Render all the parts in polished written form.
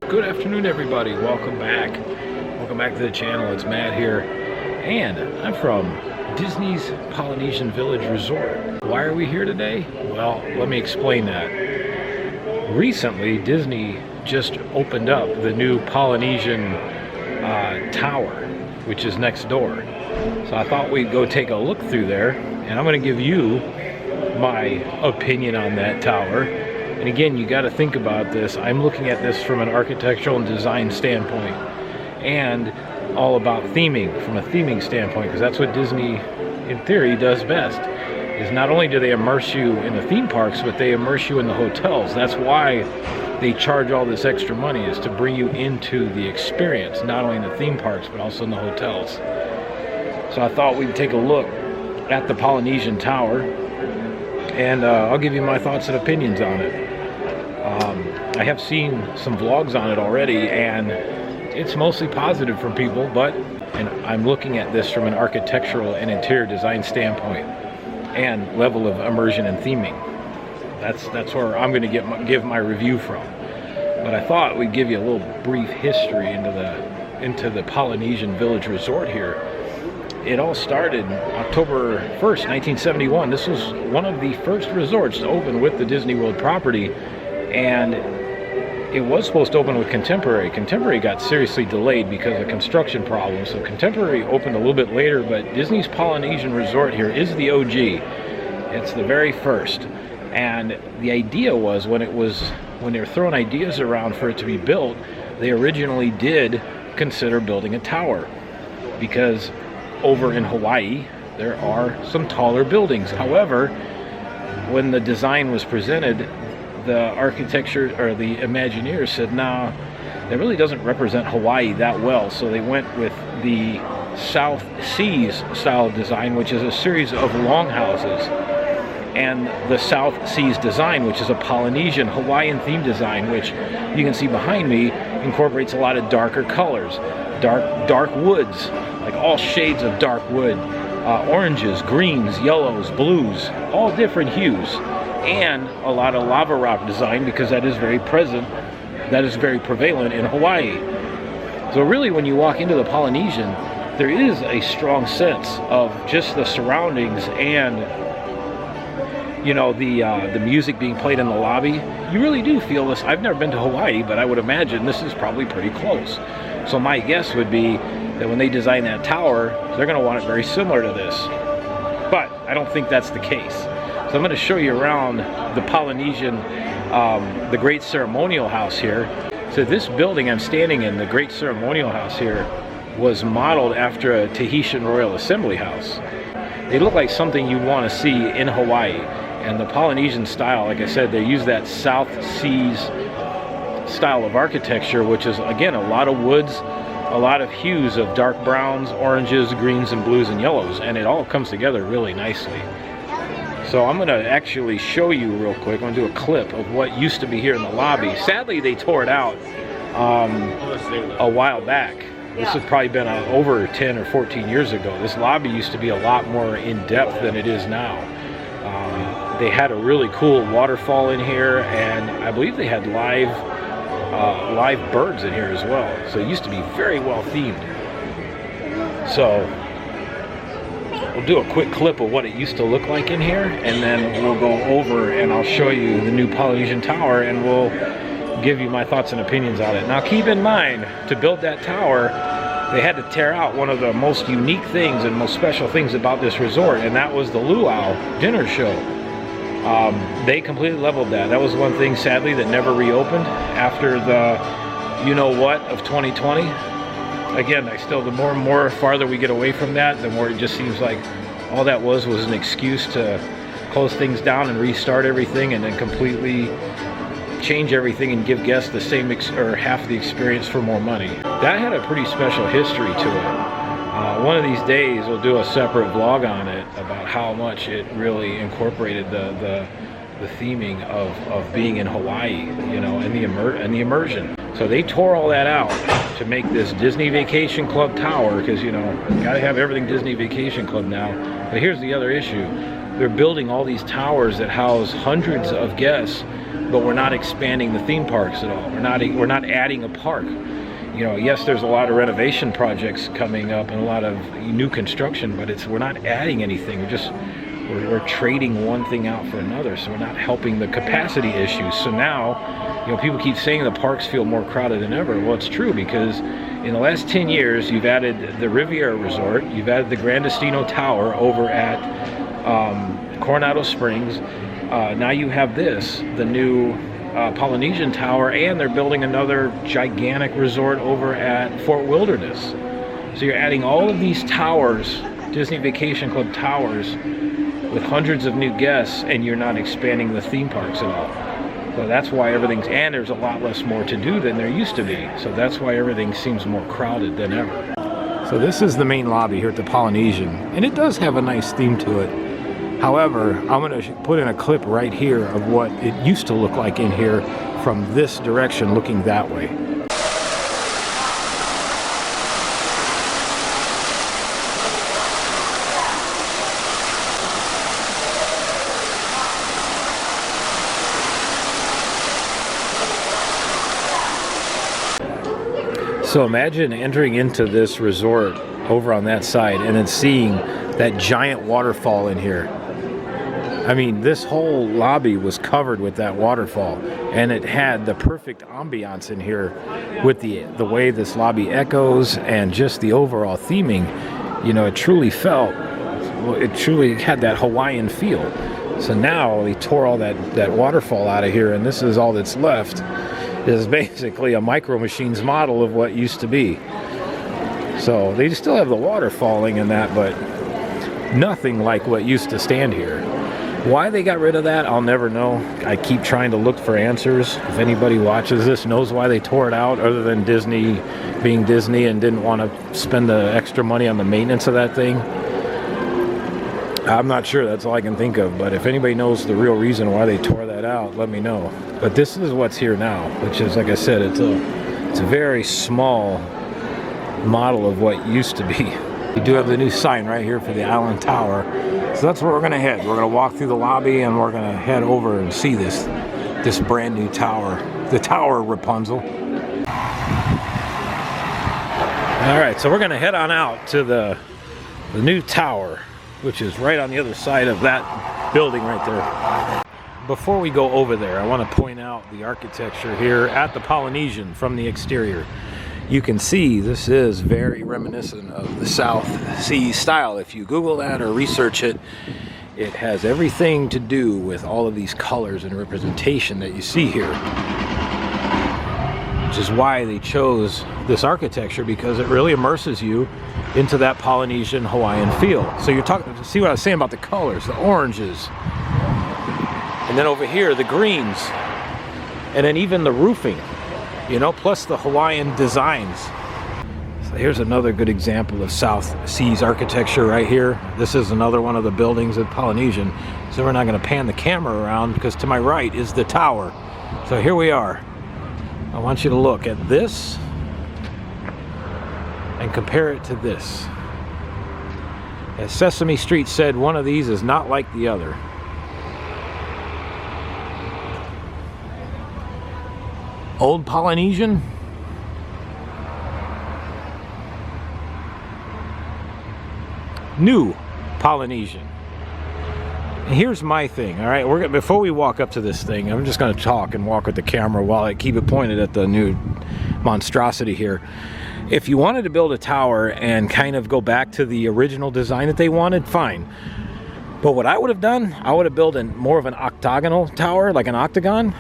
Good afternoon, everybody. Welcome back. Welcome back to the channel. It's Matt here, and I'm from Disney's Polynesian Village Resort. Why are we here today? Well, let me explain that. Recently, Disney just opened up the new Polynesian tower, which is next door. So I thought we'd go take a look through there, and I'm going to give you my opinion on that tower. And again, you got to think about this. I'm looking at this from an architectural and design standpoint, and all about theming, from a theming standpoint, because that's what Disney, in theory, does best. Is not only do they immerse you in the theme parks, but they immerse you in the hotels. That's why they charge all this extra money, is to bring you into the experience, not only in the theme parks, but also in the hotels. So I thought we'd take a look at the Polynesian Tower, and I'll give you my thoughts and opinions on it. I have seen some vlogs on it already, and it's mostly positive from people, and I'm looking at this from an architectural and interior design standpoint and level of immersion and theming. That's where I'm going to give my review from. But I thought we'd give you a little brief history into the Polynesian Village Resort here. It all started October 1st, 1971. This was one of the first resorts to open with the Disney World property, and it was supposed to open with Contemporary. Contemporary got seriously delayed because of construction problems, so Contemporary opened a little bit later, but Disney's Polynesian Resort here is the OG. It's the very first. And the idea was, when they were throwing ideas around for it to be built, they originally did consider building a tower, because over in Hawaii there are some taller buildings. However, when the design was presented, the architecture, or the Imagineers, said, nah, that really doesn't represent Hawaii that well. So they went with the South Seas style of design, which is a series of longhouses, and the South Seas design, which is a Polynesian Hawaiian theme design, which you can see behind me incorporates a lot of darker colors, dark woods, like all shades of dark wood, oranges, greens, yellows, blues, all different hues, and a lot of lava rock design, because that is very prevalent in Hawaii. So really, when you walk into the Polynesian, there is a strong sense of just the surroundings, and you know, the music being played in the lobby. You really do feel this. I've never been to Hawaii, but I would imagine this is probably pretty close. So my guess would be that when they design that tower, they're going to want it very similar to this. But I don't think that's the case. So I'm going to show you around the Polynesian, the Great Ceremonial House here. So this building I'm standing in, the Great Ceremonial House here, was modeled after a Tahitian Royal Assembly House. They look like something you'd want to see in Hawaii. And the Polynesian style, like I said, they use that South Seas style of architecture, which is, again, a lot of woods, a lot of hues of dark browns, oranges, greens, and blues, and yellows, and it all comes together really nicely. So I'm going to actually show you real quick. I'm going to do a clip of what used to be here in the lobby. Sadly, they tore it out a while back. This has probably been over 10 or 14 years ago. This lobby used to be a lot more in-depth than it is now. They had a really cool waterfall in here, and I believe they had live birds in here as well. So it used to be very well themed. So we'll do a quick clip of what it used to look like in here, and then we'll go over and I'll show you the new Polynesian Tower, and we'll give you my thoughts and opinions on it. Now keep in mind, to build that tower, they had to tear out one of the most unique things and most special things about this resort, and that was the luau dinner show. They completely leveled that. That was one thing, sadly, that never reopened after the you-know-what of 2020. Again, the more and more farther we get away from that, the more it just seems like all that was an excuse to close things down and restart everything, and then completely change everything and give guests the same or half the experience for more money. That had a pretty special history to it. One of these days we'll do a separate vlog on it about how much it really incorporated the theming of being in Hawaii, you know, and the immersion. So they tore all that out to make this Disney Vacation Club tower, because, you know, gotta have everything Disney Vacation Club now. But here's the other issue. They're building all these towers that house hundreds of guests but we're not expanding the theme parks at all. We're not adding a park. You know, yes, there's a lot of renovation projects coming up and a lot of new construction, but we're not adding anything. We're trading one thing out for another, so we're not helping the capacity issues. So now, you know, people keep saying the parks feel more crowded than ever. Well, it's true, because in the last 10 years, you've added the Riviera Resort, you've added the Gran Destino Tower over at Coronado Springs. Now you have the new Polynesian Tower, and they're building another gigantic resort over at Fort Wilderness. So you're adding all of these towers, Disney Vacation Club towers, with hundreds of new guests, and you're not expanding the theme parks at all. So that's why and there's a lot less more to do than there used to be. So that's why everything seems more crowded than ever. So this is the main lobby here at the Polynesian, and it does have a nice theme to it. However, I'm going to put in a clip right here of what it used to look like in here from this direction looking that way. So imagine entering into this resort over on that side and then seeing that giant waterfall in here. I mean, this whole lobby was covered with that waterfall, and it had the perfect ambiance in here with the way this lobby echoes and just the overall theming. You know, it truly had that Hawaiian feel. So now they tore all that waterfall out of here, and this is all that's left. Is basically a Micro Machines model of what used to be. So they still have the water falling and that, but nothing like what used to stand here. Why they got rid of that, I'll never know. I keep trying to look for answers. If anybody watches this knows why they tore it out, other than Disney being Disney and didn't want to spend the extra money on the maintenance of that thing, I'm not sure. That's all I can think of. But if anybody knows the real reason why they tore that out, let me know. But this is what's here now, which is, like I said, it's a very small model of what used to be. We do have the new sign right here for the Island Tower. So that's where we're going to head. We're going to walk through the lobby, and we're going to head over and see this brand new tower. The Tower Rapunzel. All right, so we're going to head on out to the new tower, which is right on the other side of that building right there. Before we go over there, I want to point out the architecture here at the Polynesian from the exterior. You can see this is very reminiscent of the South Sea style. If you Google that or research it, it has everything to do with all of these colors and representation that you see here. Which is why they chose this architecture, because it really immerses you into that Polynesian Hawaiian feel. So you're talking, see what I was saying about the colors, the oranges, and then over here the greens, and then even the roofing, you know, plus the Hawaiian designs. So here's another good example of South Seas architecture right here. This is another one of the buildings at Polynesian. So we're not going to pan the camera around, because to my right is the tower. So here we are. I want you to look at this and compare it to this. As Sesame Street said, one of these is not like the other. Old Polynesian, new Polynesian. And here's my thing, all right? Before we walk up to this thing, I'm just going to talk and walk with the camera while I keep it pointed at the new monstrosity here. If you wanted to build a tower and kind of go back to the original design that they wanted, fine. But what I would have done, I would have built more of an octagonal tower, like an octagon,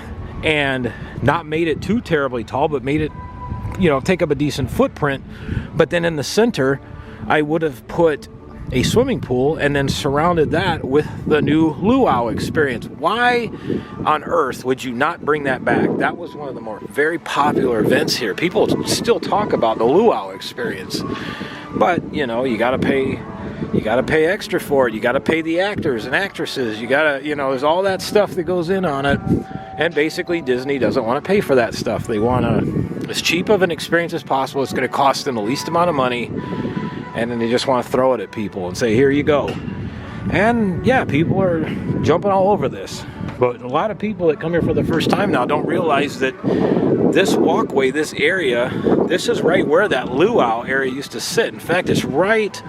and not made it too terribly tall, but made it, you know, take up a decent footprint. But then in the center, I would have put a swimming pool and then surrounded that with the new luau experience. Why on earth would you not bring that back? That was one of the more very popular events here. People still talk about the luau experience, but you know, you got to pay extra for it. You got to pay the actors and actresses. You got to, you know, there's all that stuff that goes in on it. And basically Disney doesn't want to pay for that stuff. They want as cheap of an experience as possible. It's going to cost them the least amount of money. And then they just want to throw it at people and say, here you go. And yeah, people are jumping all over this. But a lot of people that come here for the first time now don't realize that this walkway, this area, this is right where that luau area used to sit. In fact, it's right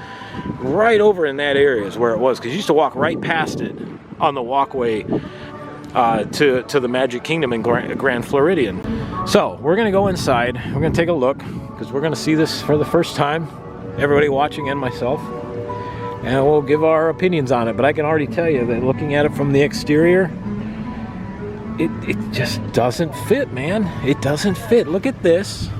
over in that area is where it was, because you used to walk right past it on the walkway to the Magic Kingdom in Grand Floridian. So we're gonna go inside. We're gonna take a look because we're gonna see this for the first time. Everybody watching and myself, and we'll give our opinions on it. But I can already tell you that looking at it from the exterior, it just doesn't fit, man. It doesn't fit. Look at this.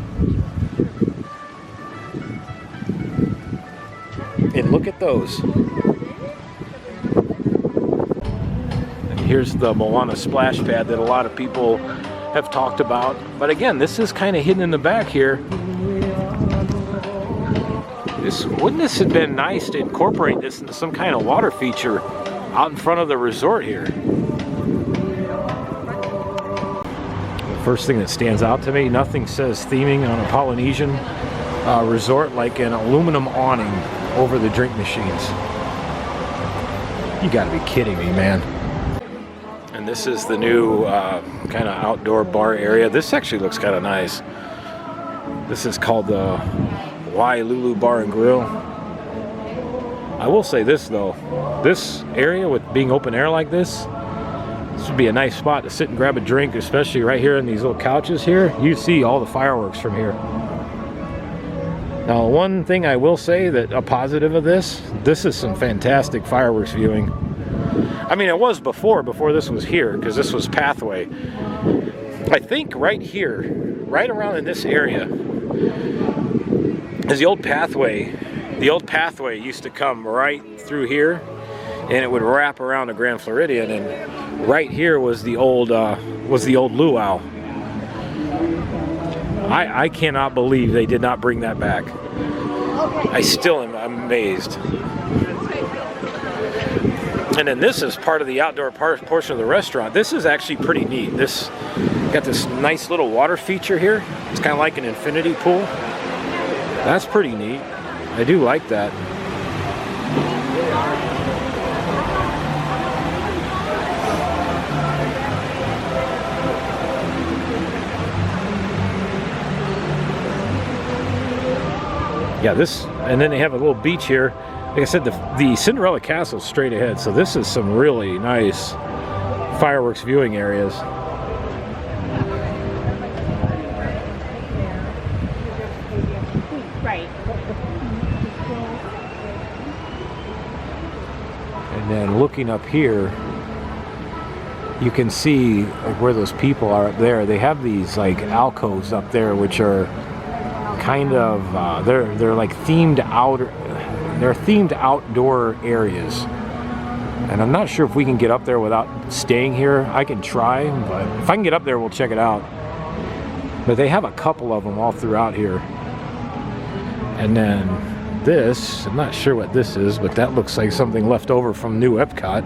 And look at those. And here's the Moana splash pad that a lot of people have talked about. But again, this is kind of hidden in the back here. Wouldn't this have been nice to incorporate this into some kind of water feature out in front of the resort here? The first thing that stands out to me, nothing says theming on a Polynesian resort like an aluminum awning over the drink machines. You gotta be kidding me, man. And this is the new kind of outdoor bar area. This actually looks kind of nice. This is called the Wailulu Bar and Grill. I will say this though, this area with being open air like this would be a nice spot to sit and grab a drink, especially right here in these little couches here. You see all the fireworks from here. Now, one thing I will say that a positive of this is some fantastic fireworks viewing. I mean, it was before this was here, because this was Pathway. I think right here, right around in this area, is the old Pathway. The old Pathway used to come right through here, and it would wrap around to Grand Floridian, and right here was the old luau. I cannot believe they did not bring that back. I still am amazed. And then this is part of the outdoor portion of the restaurant. This is actually pretty neat. This got this nice little water feature here. It's kind of like an infinity pool. That's pretty neat. I do like that. Yeah, this, and then they have a little beach here. Like I said, the Cinderella Castle is straight ahead, so this is some really nice fireworks viewing areas. Right. And then looking up here, you can see like where those people are up there. They have these like alcoves up there, which are kind of they're like themed outdoor areas, and I'm not sure if we can get up there without staying here. I can try, but if I can get up there, we'll check it out. But they have a couple of them all throughout here. And then this, I'm not sure what this is, but that looks like something left over from New Epcot.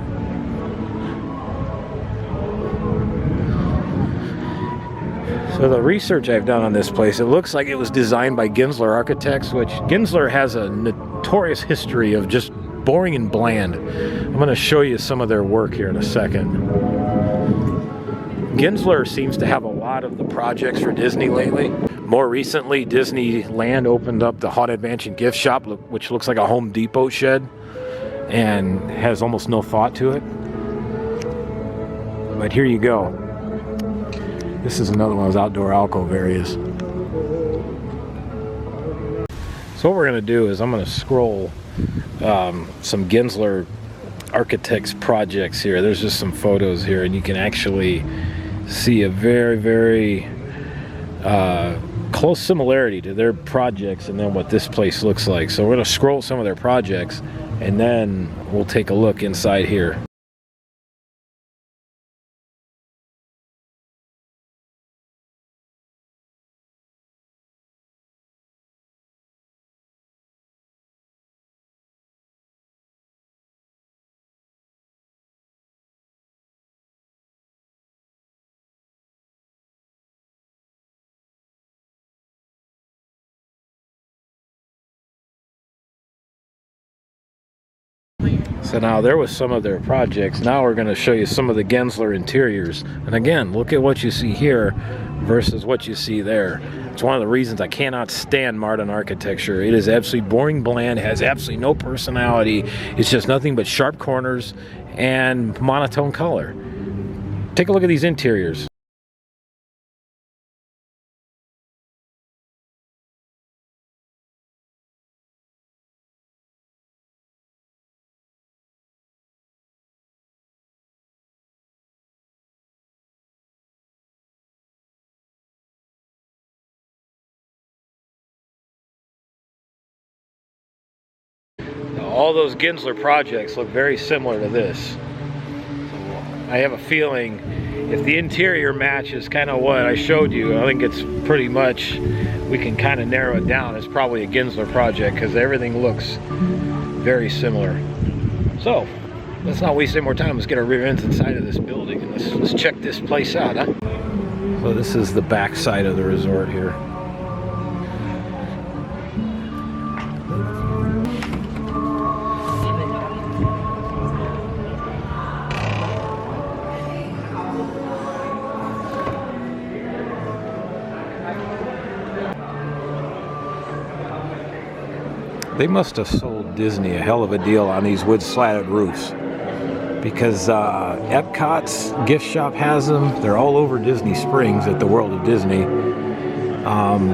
So the research I've done on this place, it looks like it was designed by Gensler Architects, which Gensler has a notorious history of just boring and bland. I'm going to show you some of their work here in a second. Gensler seems to have a lot of the projects for Disney lately. More recently, Disneyland opened up the Haunted Mansion gift shop, which looks like a Home Depot shed and has almost no thought to it. But here you go. This is another one of those outdoor alcove areas. So what we're going to do is I'm going to scroll some Gensler Architects projects here. There's just some photos here, and you can actually see a very, very close similarity to their projects and then what this place looks like. So we're going to scroll some of their projects, and then we'll take a look inside here. So now there was some of their projects. Now we're going to show you some of the Gensler interiors. And again, look at what you see here versus what you see there. It's one of the reasons I cannot stand modern architecture. It is absolutely boring, bland, has absolutely no personality. It's just nothing but sharp corners and monotone color. Take a look at these interiors. All those Gensler projects look very similar to this. So I have a feeling if the interior matches kind of what I showed you, I think it's pretty much, we can kind of narrow it down. It's probably a Gensler project because everything looks very similar. So let's not waste any more time. Let's get our rear ends inside of this building and let's check this place out, huh? So this is the back side of the resort here. They must have sold Disney a hell of a deal on these wood slatted roofs, because Epcot's gift shop has them. They're all over Disney Springs at the World of Disney.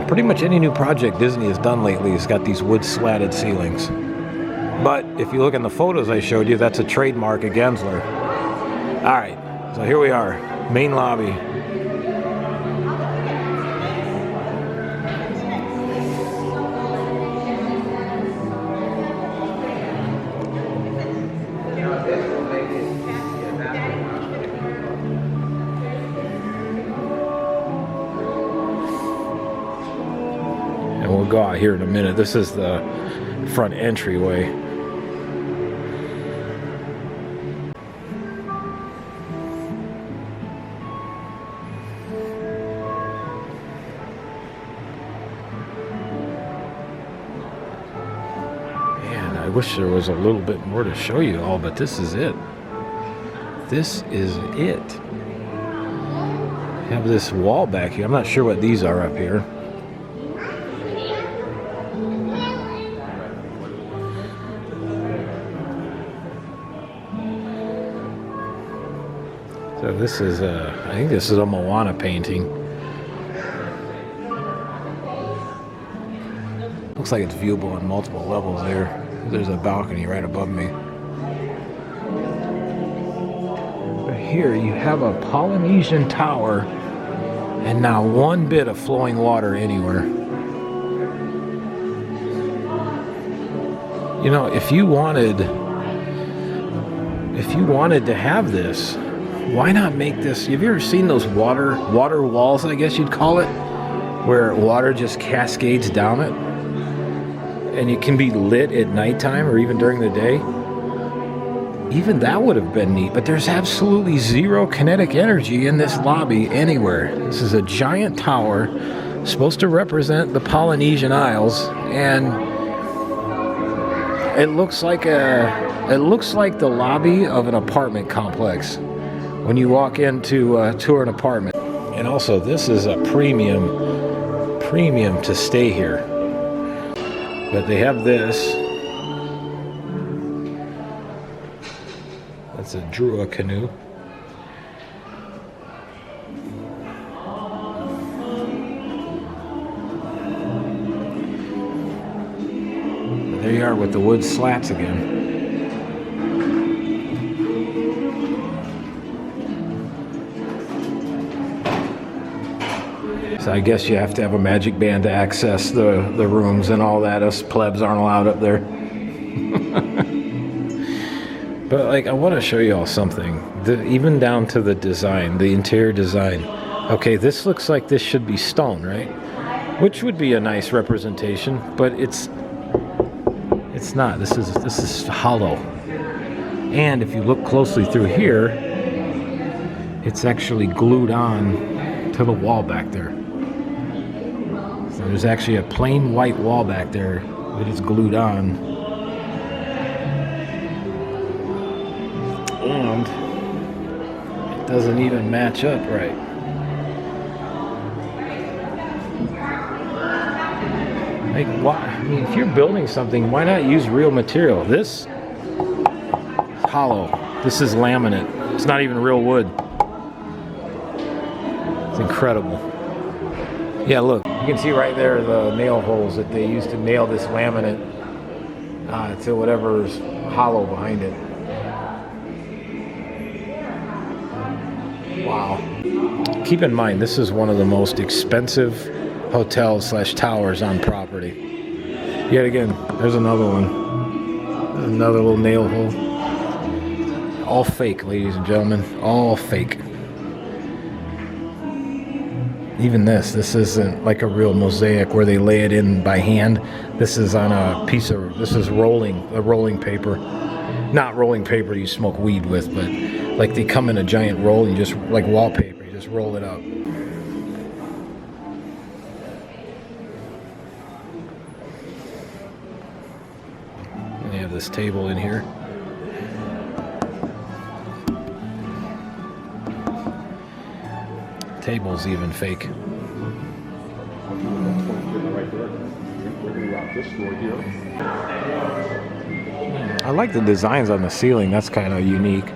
Pretty much any new project Disney has done lately has got these wood slatted ceilings. But if you look in the photos I showed you, that's a trademark of Gensler. All right, so here we are, main lobby. We'll go out here in a minute. This is the front entryway. Man, I wish there was a little bit more to show you all, but this is it. This is it. You have this wall back here. I'm not sure what these are up here. So this is I think this is a Moana painting. Looks like it's viewable on multiple levels there. There's a balcony right above me. But here you have a Polynesian tower and not one bit of flowing water anywhere. You know, if you wanted to have this, why not make this? Have you ever seen those water walls, I guess you'd call it, where water just cascades down it? And it can be lit at nighttime or even during the day? Even that would have been neat, but there's absolutely zero kinetic energy in this lobby anywhere. This is a giant tower supposed to represent the Polynesian Isles, and it looks like the lobby of an apartment complex when you walk in to tour an apartment. And also, this is a premium to stay here. But they have this. That's a Drua canoe. There you are with the wood slats again. So I guess you have to have a magic band to access the rooms and all that. Us plebs aren't allowed up there. But like, I want to show you all something. Even down to the design, the interior design. Okay, this looks like this should be stone, right? Which would be a nice representation, but it's not. This is hollow. And if you look closely through here, it's actually glued on to the wall back there. So there's actually a plain white wall back there that is glued on. And it doesn't even match up right. Like, why? I mean, if you're building something, why not use real material? This is hollow. This is laminate. It's not even real wood. It's incredible. Yeah, look. You can see right there the nail holes that they used to nail this laminate to whatever's hollow behind it. Wow. Keep in mind, this is one of the most expensive hotels / towers on property. Yet again, there's another one. There's another little nail hole. All fake, ladies and gentlemen. All fake. Even this isn't like a real mosaic where they lay it in by hand. This is on a piece of, this is rolling paper. Not rolling paper you smoke weed with, but like they come in a giant roll and you just, like wallpaper, you just roll it up. And they have this table in here. Table's even fake. I like the designs on the ceiling. That's kind of unique.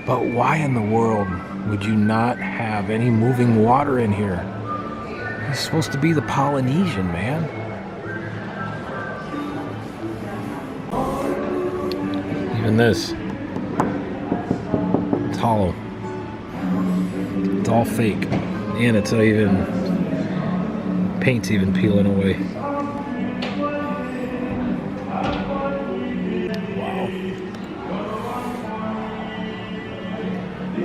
But why in the world would you not have any moving water in here? It's supposed to be the Polynesian, man. Even this. It's hollow. It's all fake. And it's not even, paint's even peeling away. Wow.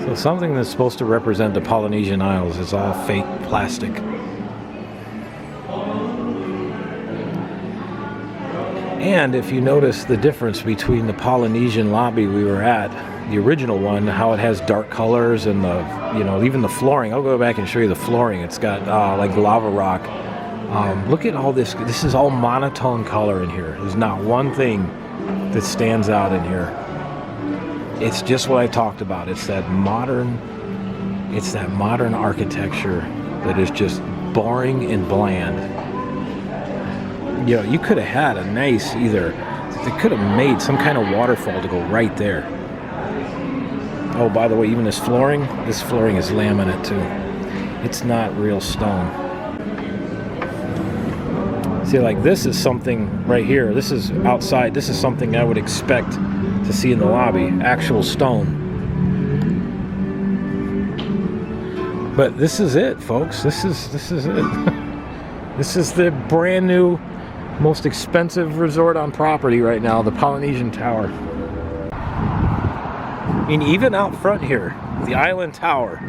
So something that's supposed to represent the Polynesian Isles is all fake plastic. And if you notice the difference between the Polynesian lobby we were at, the original one, how it has dark colors and the, you know, even the flooring. I'll go back and show you the flooring. It's got like lava rock. Look at all this. This is all monotone color in here. There's not one thing that stands out in here. It's just what I talked about. It's that modern architecture that is just boring and bland. You know, you could have had a nice they could have made some kind of waterfall to go right there. Oh, by the way, even this flooring is laminate too. It's not real stone. See, like this is something right here. This is outside. This is something I would expect to see in the lobby. Actual stone. But this is it, folks. This is it. This is the brand new, most expensive resort on property right now, the Polynesian Tower. I mean, even out front here, the Island Tower,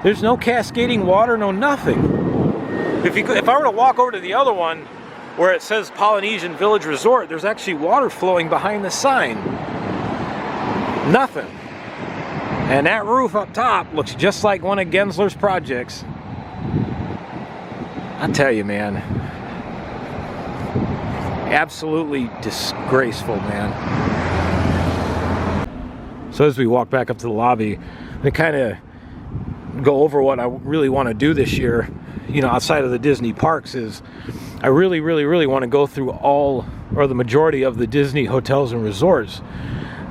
there's no cascading water, no nothing. If I were to walk over to the other one where it says Polynesian Village Resort, there's actually water flowing behind the sign. Nothing. And that roof up top looks just like one of Gensler's projects. I tell you, man. Absolutely disgraceful, man. So as we walk back up to the lobby, I kind of go over what I really want to do this year, you know, outside of the Disney parks, is I really want to go through all, or the majority of the Disney hotels and resorts.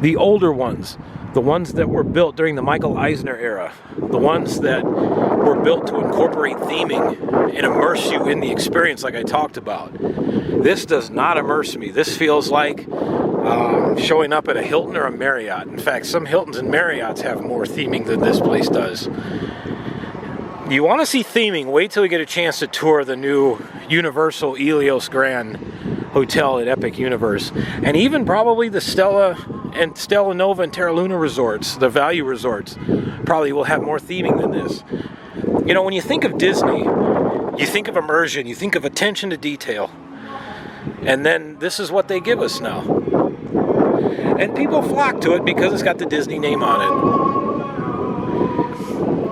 The older ones, the ones that were built during the Michael Eisner era, the ones that were built to incorporate theming and immerse you in the experience like I talked about. This does not immerse me. This feels like showing up at a Hilton or a Marriott. In fact, some Hiltons and Marriotts have more theming than this place does. You want to see theming, wait till you get a chance to tour the new Universal Helios Grand Hotel at Epic Universe. And even probably the Stella Nova and Terra Luna resorts, the value resorts, probably will have more theming than this. You know, when you think of Disney, you think of immersion, you think of attention to detail. And then this is what they give us now. And people flock to it because it's got the Disney name on it.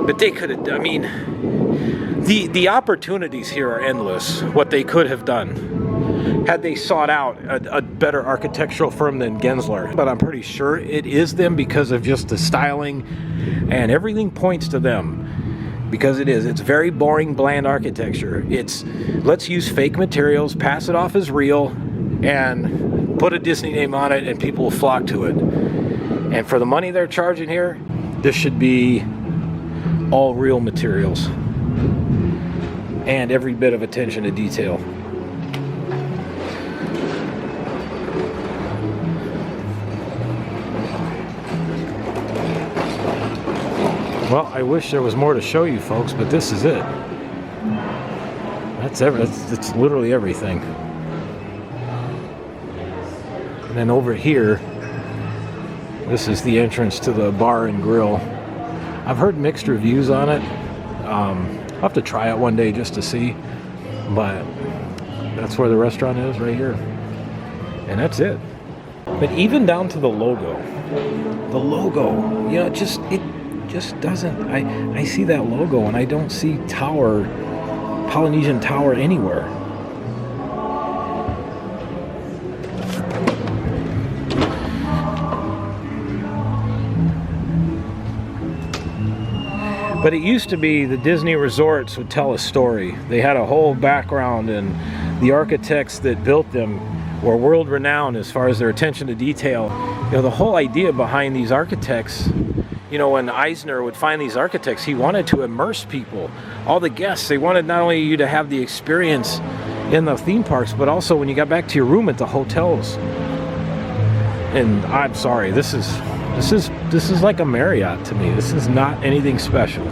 But they could have, I mean, the opportunities here are endless, what they could have done. had they sought out a better architectural firm than Gensler. But I'm pretty sure it is them because of just the styling, and everything points to them. Because it is. It's very boring, bland architecture. It's, let's use fake materials, pass it off as real, and put a Disney name on it, and people will flock to it. And for the money they're charging here, this should be all real materials. And every bit of attention to detail. Well, I wish there was more to show you folks, but this is it. It's literally everything. And then over here, this is the entrance to the bar and grill. I've heard mixed reviews on it. I'll have to try it one day just to see. But that's where the restaurant is, right here. And that's it. But even down to the logo. The logo, you know, it just doesn't. I see that logo and I don't see tower, Polynesian Tower anywhere. But it used to be the Disney resorts would tell a story. They had a whole background, and the architects that built them were world renowned as far as their attention to detail. You know, the whole idea behind these architects, you know, when Eisner would find these architects, he wanted to immerse people, all the guests. They wanted not only you to have the experience in the theme parks, but also when you got back to your room at the hotels. And I'm sorry, this is like a Marriott to me. This is not anything special.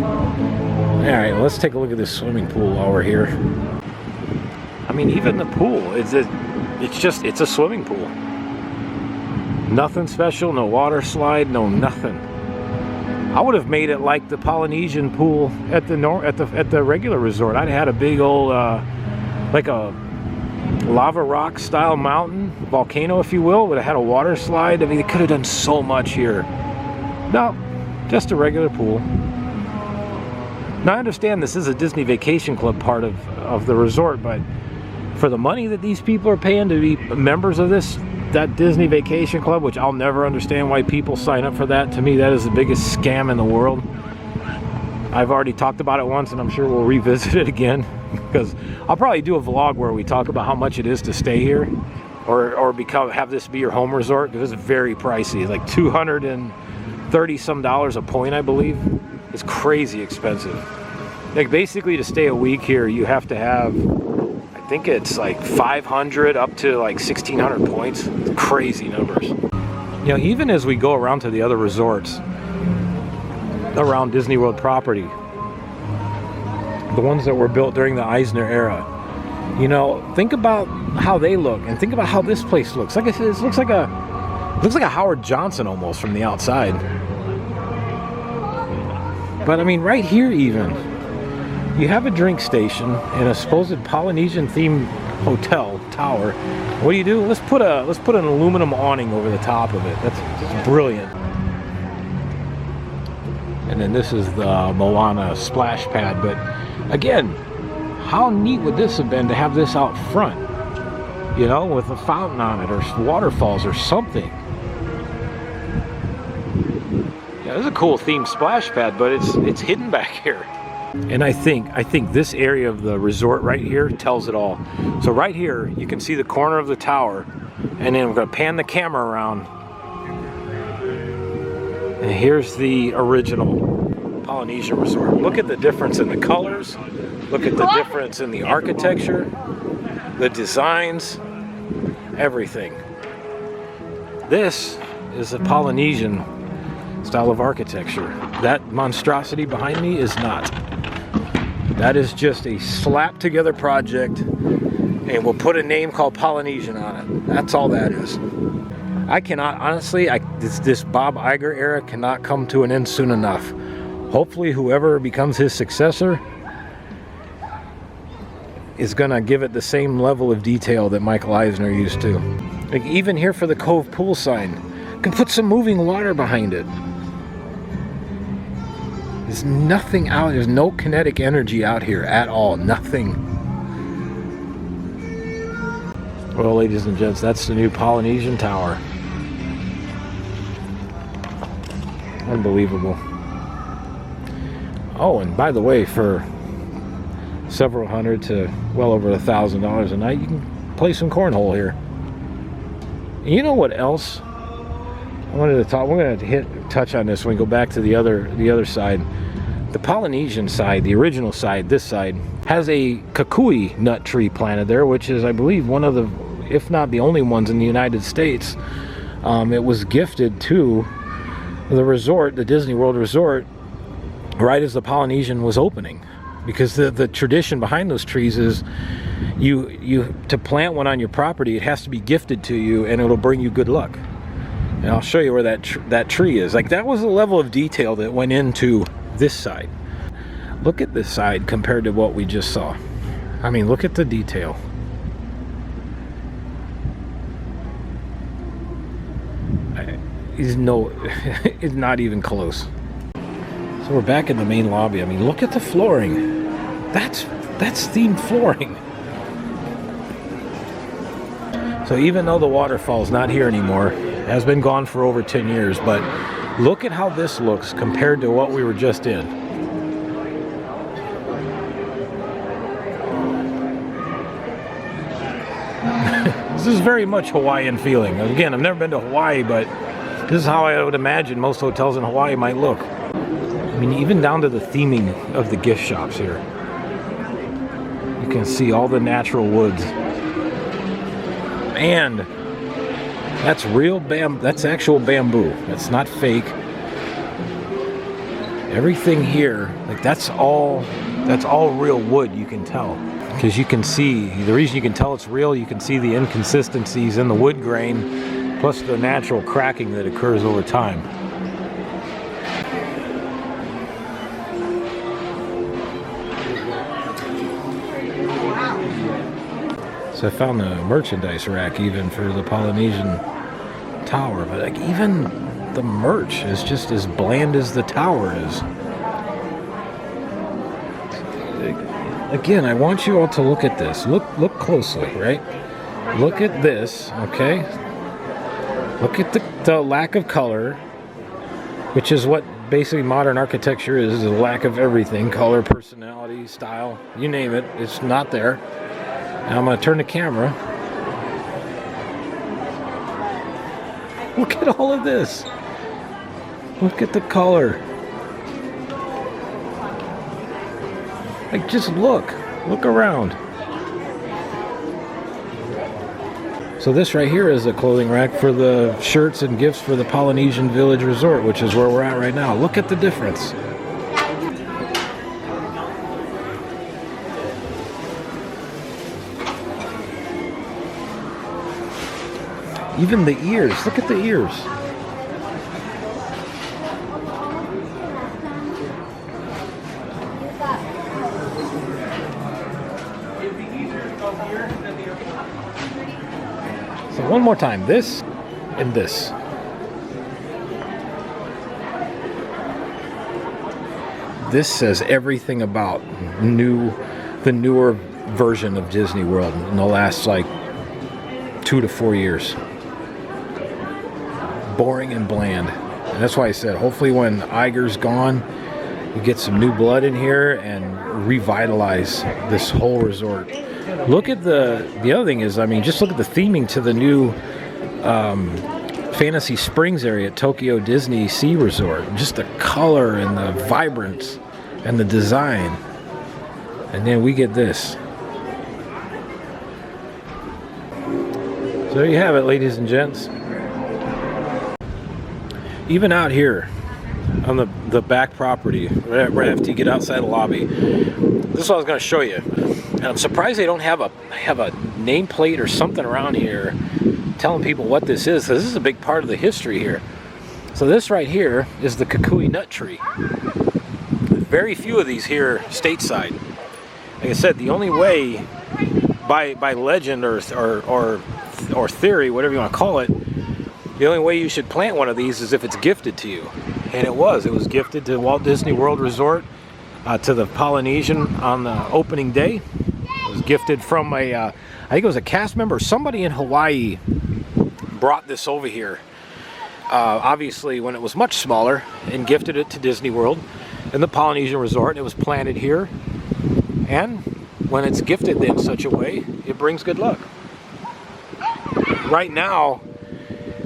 All right, let's take a look at this swimming pool while we're here. I mean, even the pool, it's a swimming pool. Nothing special, no water slide, no nothing. I would have made it like the Polynesian pool at the regular resort. I'd had a big old like a lava rock style mountain, volcano if you will, would have had a water slide. I mean, they could have done so much here. No, just a regular pool. Now I understand this is a Disney Vacation Club part of the resort, but for the money that these people are paying to be members of that Disney Vacation Club, which I'll never understand why people sign up for that. To me, that is the biggest scam in the world. I've already talked about it once, and I'm sure we'll revisit it again, because I'll probably do a vlog where we talk about how much it is to stay here, or have this be your home resort, because it's very pricey. It's like $230 some a point, I believe. It's crazy expensive. Like, basically to stay a week here, you have to have, I think it's like 500 up to like 1,600 points. It's crazy numbers. You know, even as we go around to the other resorts around Disney World property, the ones that were built during the Eisner era, you know, think about how they look, and think about how this place looks. Like I said, it looks like a Howard Johnson almost from the outside. But I mean, right here even, you have a drink station and a supposed Polynesian themed hotel tower. What do? Let's put an aluminum awning over the top of it. That's brilliant. And then this is the Moana splash pad. But again, how neat would this have been to have this out front? You know, with a fountain on it, or waterfalls, or something. Yeah, this is a cool themed splash pad, but it's hidden back here. And I think this area of the resort right here tells it all. So right here, you can see the corner of the tower, and then we're going to pan the camera around. And here's the original Polynesian resort. Look at the difference in the colors. Look at the difference in the architecture, the designs, everything. This is a Polynesian style of architecture. That monstrosity behind me is not. That is just a slap together project, and we'll put a name called Polynesian on it. That's all that is. I cannot, honestly, this Bob Iger era cannot come to an end soon enough. Hopefully whoever becomes his successor is gonna give it the same level of detail that Michael Eisner used to. Like, even here for the Cove pool sign, you can put some moving water behind it. There's nothing out, there's no kinetic energy out here at all, nothing. Well, ladies and gents, that's the new Polynesian Tower. Unbelievable. Oh, and by the way, for several hundred to well over $1,000 a night, you can play some cornhole here. And you know what else I wanted to talk? We're going to touch on this when we go back to the other side. The Polynesian side, the original side, this side, has a kukui nut tree planted there, which is, I believe, one of the, if not the only ones in the United States. It was gifted to the resort, the Disney World Resort, right as the Polynesian was opening. Because the tradition behind those trees is you to plant one on your property, it has to be gifted to you and it'll bring you good luck. And I'll show you where that tree is. Like, that was the level of detail that went into this side. Look at this side compared to what we just saw. I mean, look at the detail. It's not even close. So we're back in the main lobby. I mean, look at the flooring. That's themed flooring. So even though the waterfall's not here anymore, it has been gone for over 10 years, but look at how this looks compared to what we were just in. This is very much Hawaiian feeling. Again, I've never been to Hawaii, but this is how I would imagine most hotels in Hawaii might look. I mean, even down to the theming of the gift shops here. You can see all the natural woods. And that's real that's actual bamboo. That's not fake. Everything here, like that's all real wood, you can tell. Because you can see, the reason you can tell it's real, you can see the inconsistencies in the wood grain, plus the natural cracking that occurs over time. So I found the merchandise rack even for the Polynesian Tower, but like even the merch is just as bland as the tower is. Again, I want you all to look at this. Look closely, right? Look at this, okay? Look at the lack of color, which is what basically modern architecture is a lack of everything. Color, personality, style, you name it, it's not there. Now I'm going to turn the camera. Look at all of this. Look at the color. Like, just look around. So this right here is a clothing rack for the shirts and gifts for the Polynesian Village Resort, which is where we're at right now. Look at the difference. Even the ears, look at the ears. So one more time, this and this. This says everything about the newer version of Disney World in the last like 2 to 4 years. Boring and bland. And that's why I said hopefully when Iger's gone, you get some new blood in here and revitalize this whole resort. Look at the other thing is, I mean, just look at the theming to the new Fantasy Springs area at Tokyo Disney Sea Resort. Just the color and the vibrance and the design. And then we get this. So there you have it, ladies and gents. Even out here on the back property, right after you get outside the lobby, this is what I was going to show you. And I'm surprised they don't have a nameplate or something around here telling people what this is, because this is a big part of the history here. So this right here is the kukui nut tree. Very few of these here stateside. Like I said, the only way, by legend or theory, whatever you want to call it, the only way you should plant one of these is if it's gifted to you. And it was gifted to Walt Disney World Resort, to the Polynesian on the opening day. It was gifted from a, I think it was a cast member. Somebody in Hawaii brought this over here. Obviously when it was much smaller, and gifted it to Disney World and the Polynesian Resort. It was planted here, and when it's gifted in such a way, it brings good luck. Right now,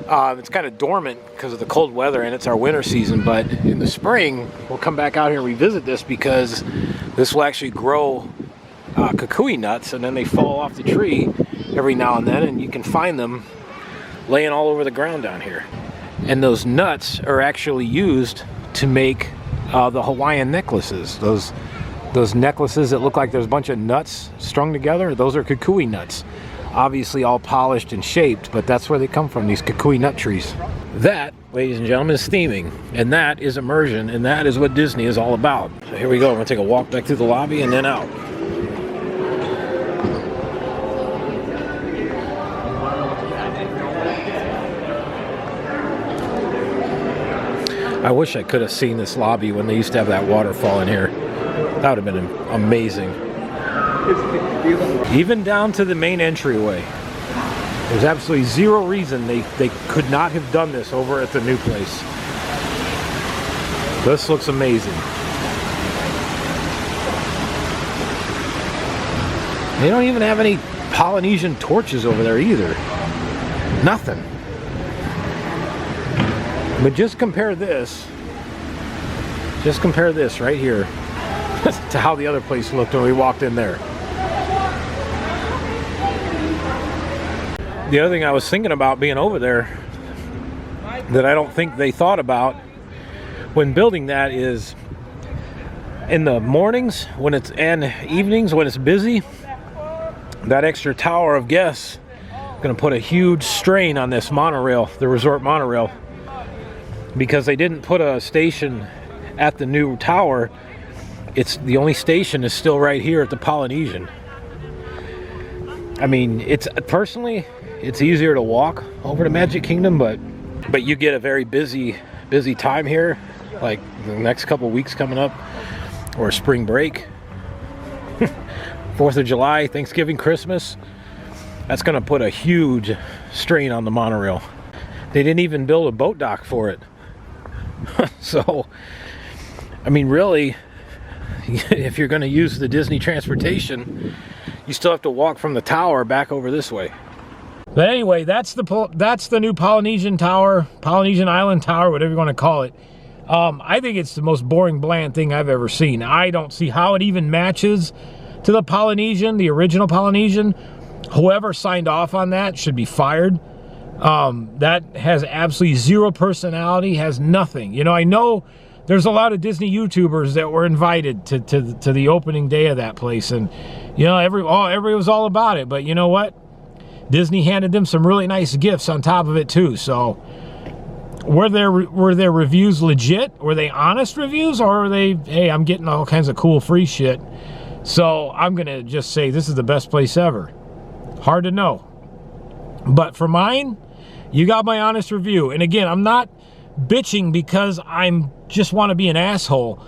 it's kind of dormant because of the cold weather, and it's our winter season, but in the spring, we'll come back out here and revisit this, because this will actually grow kukui nuts, and then they fall off the tree every now and then, and you can find them laying all over the ground down here. And those nuts are actually used to make the Hawaiian necklaces. Those necklaces that look like there's a bunch of nuts strung together, those are kukui nuts. Obviously all polished and shaped, but that's where they come from, these kukui nut trees. That, ladies and gentlemen, is theming, and that is immersion, and that is what Disney is all about. So here we go. I'm gonna take a walk back through the lobby and then out. I wish I could have seen this lobby when they used to have that waterfall in here. That would have been amazing. Even down to the main entryway. There's absolutely zero reason they could not have done this over at the new place. This looks amazing. They don't even have any Polynesian torches over there either. Nothing. But just compare this right here to how the other place looked when we walked in there. The other thing I was thinking about being over there that I don't think they thought about when building that is, in the mornings when it's, and evenings when it's busy, that extra tower of guests is going to put a huge strain on this monorail, the resort monorail. Because they didn't put a station at the new tower. It's the only station is still right here at the Polynesian. I mean, it's personally, it's easier to walk over to Magic Kingdom, but you get a very busy time here, like the next couple weeks coming up, or spring break, 4th of July, Thanksgiving, Christmas. That's going to put a huge strain on the monorail. They didn't even build a boat dock for it. So, I mean, really, if you're going to use the Disney transportation, you still have to walk from the tower back over this way. But anyway, that's the new Polynesian Tower, Polynesian Island Tower, whatever you want to call it. I think it's the most boring, bland thing I've ever seen. I don't see how it even matches to the Polynesian, the original Polynesian. Whoever signed off on that should be fired. That has absolutely zero personality, has nothing. You know, I know there's a lot of Disney YouTubers that were invited to the opening day of that place, and you know, everybody was all about it. But you know what? Disney handed them some really nice gifts on top of it too. So were their reviews legit? Were they honest reviews, or were they, hey, I'm getting all kinds of cool free shit, so I'm gonna just say this is the best place ever? Hard to know. But for mine, you got my honest review. And again, I'm not bitching because I'm just want to be an asshole.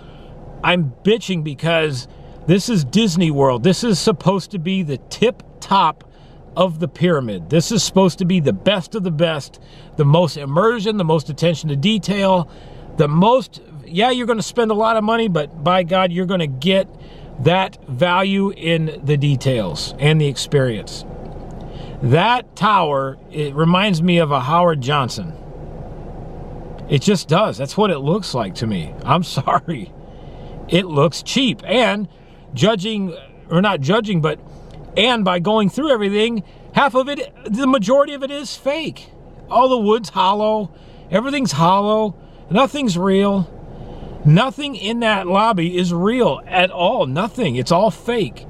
I'm bitching because this is Disney World. This is supposed to be the tip top of the pyramid. This is supposed to be the best of the best, the most immersion, the most attention to detail, the most, yeah, you're going to spend a lot of money, but by God, you're going to get that value in the details and the experience. That tower, it reminds me of a Howard Johnson. It just does. That's what it looks like to me. I'm sorry. It looks cheap. And judging, or not judging, but, and by going through everything, half of it, the majority of it is fake. All the wood's hollow. Everything's hollow. Nothing's real. Nothing in that lobby is real at all. Nothing. It's all fake.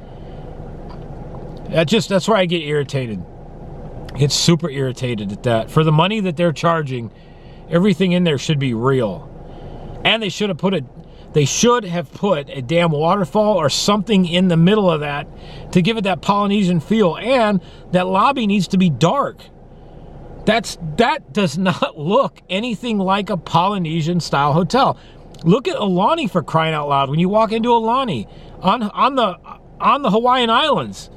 That's where I get irritated. It's super irritated at that. For the money that they're charging, everything in there should be real. And they should have put a damn waterfall or something in the middle of that to give it that Polynesian feel. And that lobby needs to be dark. That does not look anything like a Polynesian style hotel. Look at Aulani, for crying out loud. When you walk into Aulani, on the Hawaiian Islands.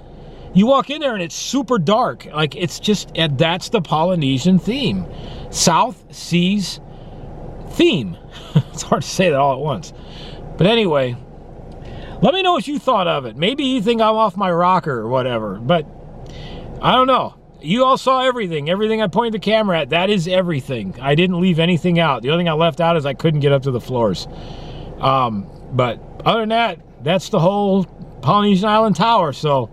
You walk in there and it's super dark. Like, it's just, and that's the Polynesian theme. South Seas theme. It's hard to say that all at once. But anyway, let me know what you thought of it. Maybe you think I'm off my rocker or whatever, but I don't know. You all saw everything. Everything I pointed the camera at, that is everything. I didn't leave anything out. The only thing I left out is I couldn't get up to the floors. But other than that, that's the whole Polynesian Island Tower. So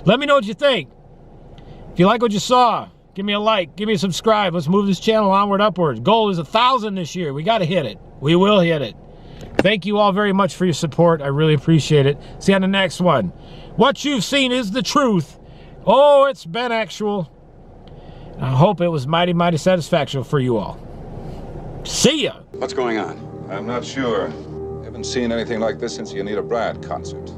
let me know what you think. If you like what you saw, give me a like, give me a subscribe. Let's move this channel onward, upwards. Goal is 1,000 this year. We got to hit it. We will hit it. Thank you all very much for your support. I really appreciate it. See you on the next one. What you've seen is the truth. Oh, it's been actual. I hope it was mighty, mighty satisfactory for you all. See ya. What's going on? I'm not sure. Haven't seen anything like this since the Anita Bryant concert.